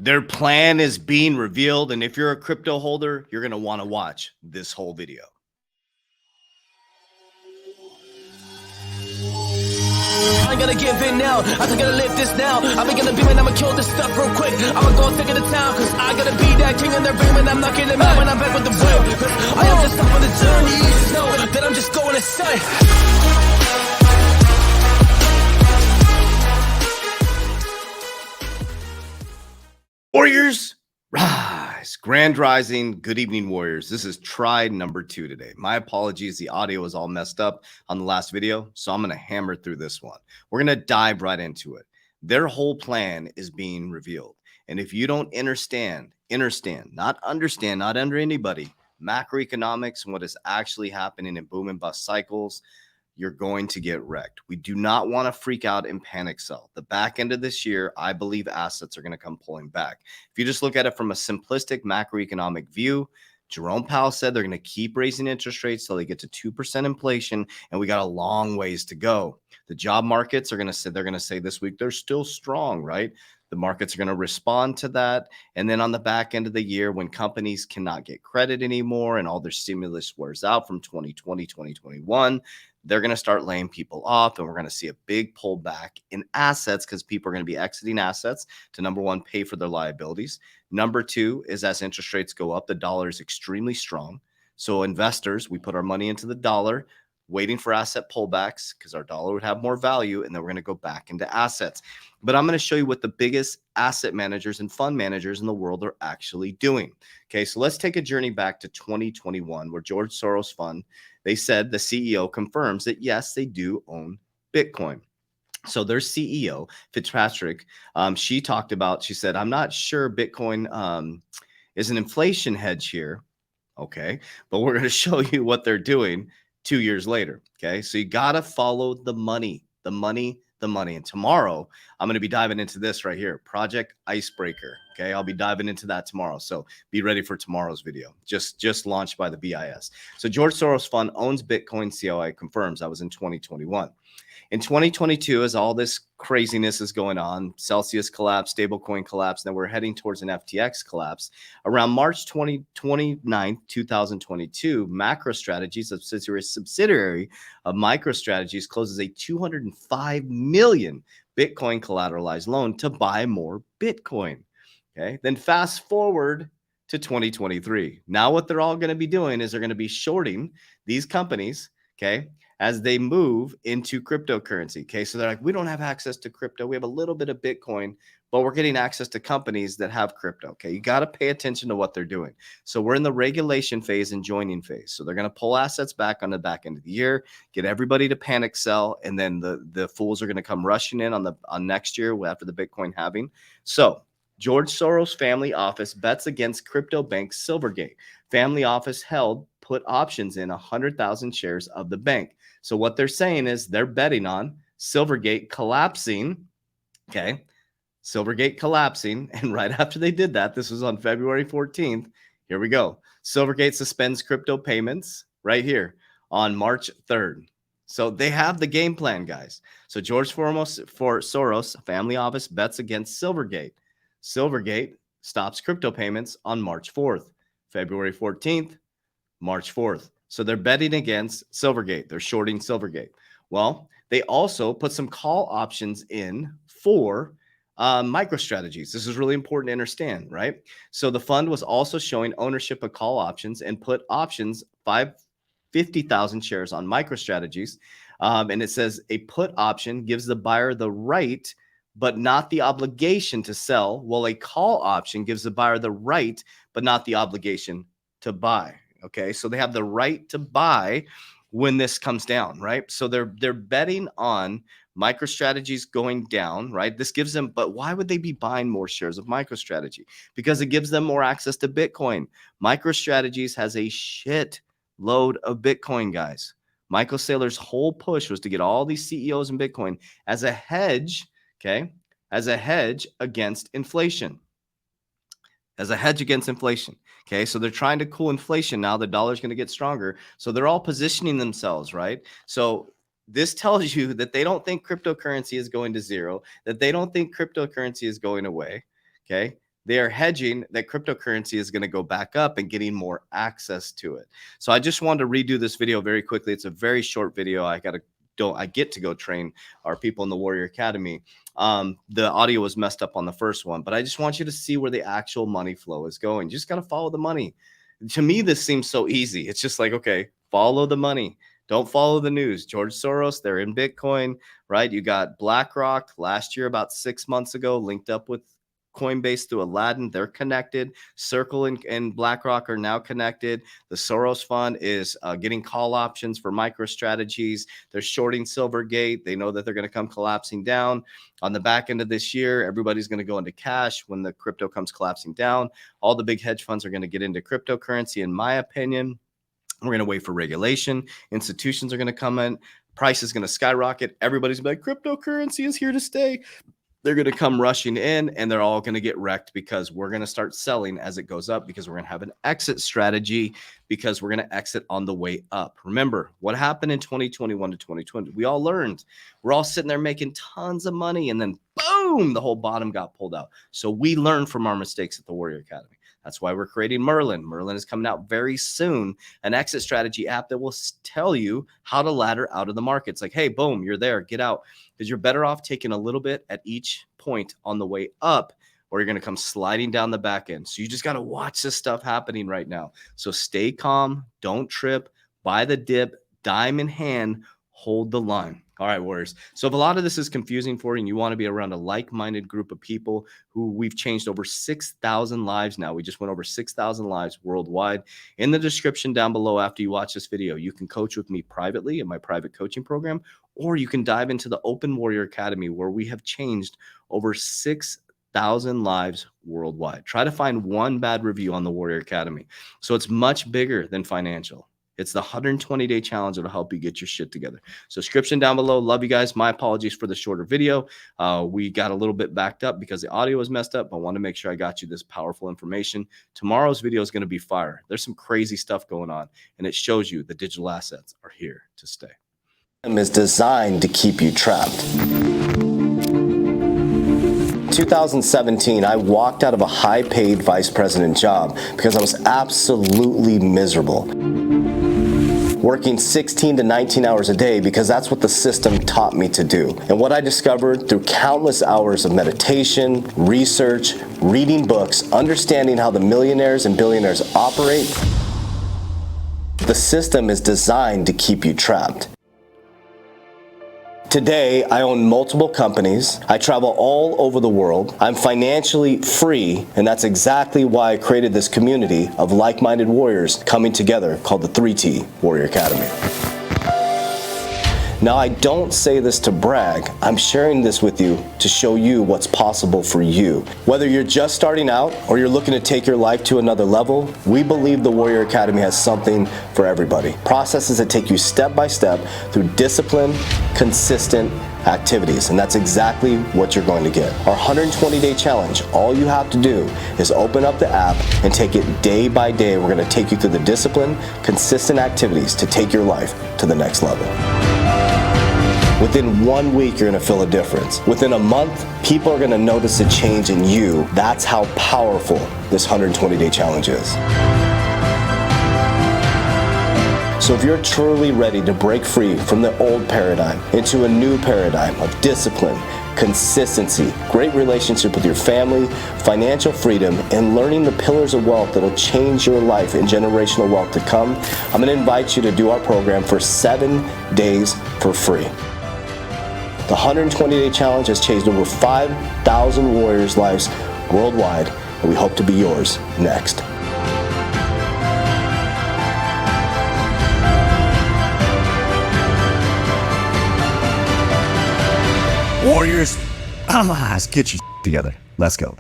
Their plan is being revealed, and if you're a crypto holder, you're going to want to watch this whole video. I ain't gonna give in now, I think I gotta live this now. I be gonna be when I'ma kill this stuff real quick. I'ma go take it to town, cause I gotta be that king in their ring when I'm knocking them out when I'm back with the whip. Cause I am just up on the journey, you just know that I'm just going insane. Warriors, rise. Grand rising. Good evening, Warriors. This is try number 2 today. My apologies. The audio is all messed up on the last video, so I'm going to hammer through this one. We're going to dive right into it. Their whole plan is being revealed. And if you don't understand, not understand, not under anybody, macroeconomics and what is actually happening in boom and bust cycles, you're going to get wrecked. We do not want to freak out and panic sell. The back end of this year, I believe assets are going to come pulling back. If you just look at it from a simplistic macroeconomic view, Jerome Powell said they're going to keep raising interest rates till they get to 2% inflation, and we got a long ways to go. The job markets are going to say this week they're still strong, right? The markets are going to respond to that. And then on the back end of the year, when companies cannot get credit anymore and all their stimulus wears out from 2020, 2021, they're going to start laying people off, and we're going to see a big pullback in assets because people are going to be exiting assets to, number one, pay for their liabilities. Number two is as interest rates go up, the dollar is extremely strong. So investors, we put our money into the dollar, waiting for asset pullbacks because our dollar would have more value, and then we're going to go back into assets. But I'm going to show you what the biggest asset managers and fund managers in the world are actually doing. Okay, so let's take a journey back to 2021 where George Soros Fund, they said the CEO confirms that, yes, they do own Bitcoin. So their CEO, Fitzpatrick, she said, I'm not sure Bitcoin is an inflation hedge here. Okay, but we're going to show you what they're doing 2 years later. Okay, so you got to follow the money. And tomorrow I'm going to be diving into this right here, Project Icebreaker. Okay, I'll be diving into that tomorrow, so be ready for tomorrow's video. Just launched by the BIS. So George Soros Fund owns Bitcoin. COI confirms. That was in 2021. In 2022, as all this craziness is going on, Celsius collapse, stablecoin collapse, then we're heading towards an FTX collapse. Around March 29th, 2022, MacroStrategies, a subsidiary of MicroStrategies, closes a $205 million Bitcoin collateralized loan to buy more Bitcoin. Okay, then fast forward to 2023. Now what they're all going to be doing is they're going to be shorting these companies, okay, as they move into cryptocurrency. Okay, so they're like, we don't have access to crypto. We have a little bit of Bitcoin, but we're getting access to companies that have crypto. Okay, you got to pay attention to what they're doing. So we're in the regulation phase and joining phase. So they're going to pull assets back on the back end of the year, get everybody to panic sell, and then the fools are going to come rushing in on next year after the Bitcoin halving. So George Soros family office bets against crypto bank Silvergate. Family office held put options in 100,000 shares of the bank. So what they're saying is they're betting on Silvergate collapsing. Okay, Silvergate collapsing. And right after they did that, this was on February 14th. Here we go. Silvergate suspends crypto payments right here on March 3rd. So they have the game plan, guys. So George Soros family office bets against Silvergate. Silvergate stops crypto payments on March 4th, February 14th, March 4th. So they're betting against Silvergate. They're shorting Silvergate. Well, they also put some call options in for MicroStrategies. This is really important to understand, right? So the fund was also showing ownership of call options and put options 50,000 shares on MicroStrategies. And it says a put option gives the buyer the right but not the obligation to sell, while a call option gives the buyer the right, but not the obligation to buy. Okay, so they have the right to buy when this comes down, right? So they're betting on MicroStrategies going down, right? This gives them, but why would they be buying more shares of MicroStrategy? Because it gives them more access to Bitcoin. MicroStrategies has a shit load of Bitcoin, guys. Michael Saylor's whole push was to get all these CEOs in Bitcoin as a hedge. Okay, as a hedge against inflation. Okay, so they're trying to cool inflation now. The dollar's going to get stronger. So they're all positioning themselves, right? So this tells you that they don't think cryptocurrency is going to zero, that they don't think cryptocurrency is going away. Okay, they are hedging that cryptocurrency is going to go back up and getting more access to it. So I just wanted to redo this video very quickly. It's a very short video. I get to go train our people in the Warrior Academy. The audio was messed up on the first one, but I just want you to see where the actual money flow is going. You just got to follow the money. To me, this seems so easy. It's just like, okay, follow the money. Don't follow the news. George Soros, they're in Bitcoin, right? You got BlackRock last year, about 6 months ago, linked up with Coinbase through Aladdin. They're connected. Circle and BlackRock are now connected. The Soros Fund is getting call options for MicroStrategies. They're shorting Silvergate. They know that they're going to come collapsing down. On the back end of this year, everybody's going to go into cash when the crypto comes collapsing down. All the big hedge funds are going to get into cryptocurrency, in my opinion. We're going to wait for regulation. Institutions are going to come in. Price is going to skyrocket. Everybody's going to be like, cryptocurrency is here to stay. They're going to come rushing in, and they're all going to get wrecked because we're going to start selling as it goes up, because we're going to have an exit strategy, because we're going to exit on the way up. Remember what happened in 2021 to 2020. We all learned. We're all sitting there making tons of money, and then boom, the whole bottom got pulled out. So we learned from our mistakes at the Warrior Academy. That's why we're creating Merlin. Merlin is coming out very soon, an exit strategy app that will tell you how to ladder out of the market. It's like, hey, boom, you're there, get out, because you're better off taking a little bit at each point on the way up, or you're going to come sliding down the back end. So you just got to watch this stuff happening right now. So stay calm, don't trip, buy the dip, dime in hand, hold the line. All right, Warriors. So if a lot of this is confusing for you and you want to be around a like-minded group of people who we've changed over 6,000 lives now. We just went over 6,000 lives worldwide. In the description down below after you watch this video, you can coach with me privately in my private coaching program, or you can dive into the Open Warrior Academy, where we have changed over 6,000 lives worldwide. Try to find one bad review on the Warrior Academy. So it's much bigger than financial. It's the 120-day challenge that'll help you get your shit together. Subscription down below. Love you guys. My apologies for the shorter video. We got a little bit backed up because the audio was messed up, but I want to make sure I got you this powerful information. Tomorrow's video is going to be fire. There's some crazy stuff going on, and it shows you the digital assets are here to stay. Is designed to keep you trapped. 2017, I walked out of a high-paid vice president job because I was absolutely miserable. Working 16 to 19 hours a day because that's what the system taught me to do. And what I discovered through countless hours of meditation, research, reading books, understanding how the millionaires and billionaires operate, the system is designed to keep you trapped. Today, I own multiple companies. I travel all over the world. I'm financially free, and that's exactly why I created this community of like-minded warriors coming together called the 3T Warrior Academy. Now, I don't say this to brag. I'm sharing this with you to show you what's possible for you. Whether you're just starting out or you're looking to take your life to another level, we believe the Warrior Academy has something for everybody. Processes that take you step by step through discipline, consistent activities, and that's exactly what you're going to get. Our 120-day challenge, all you have to do is open up the app and take it day by day. We're going to take you through the discipline, consistent activities to take your life to the next level. Within 1 week, you're going to feel a difference. Within a month, people are going to notice a change in you. That's how powerful this 120-day challenge is. So if you're truly ready to break free from the old paradigm into a new paradigm of discipline, consistency, great relationship with your family, financial freedom, and learning the pillars of wealth that will change your life and generational wealth to come, I'm going to invite you to do our program for 7 days for free. The 120-day challenge has changed over 5,000 warriors' lives worldwide, and we hope to be yours next. Warriors, let's get your together. Let's go.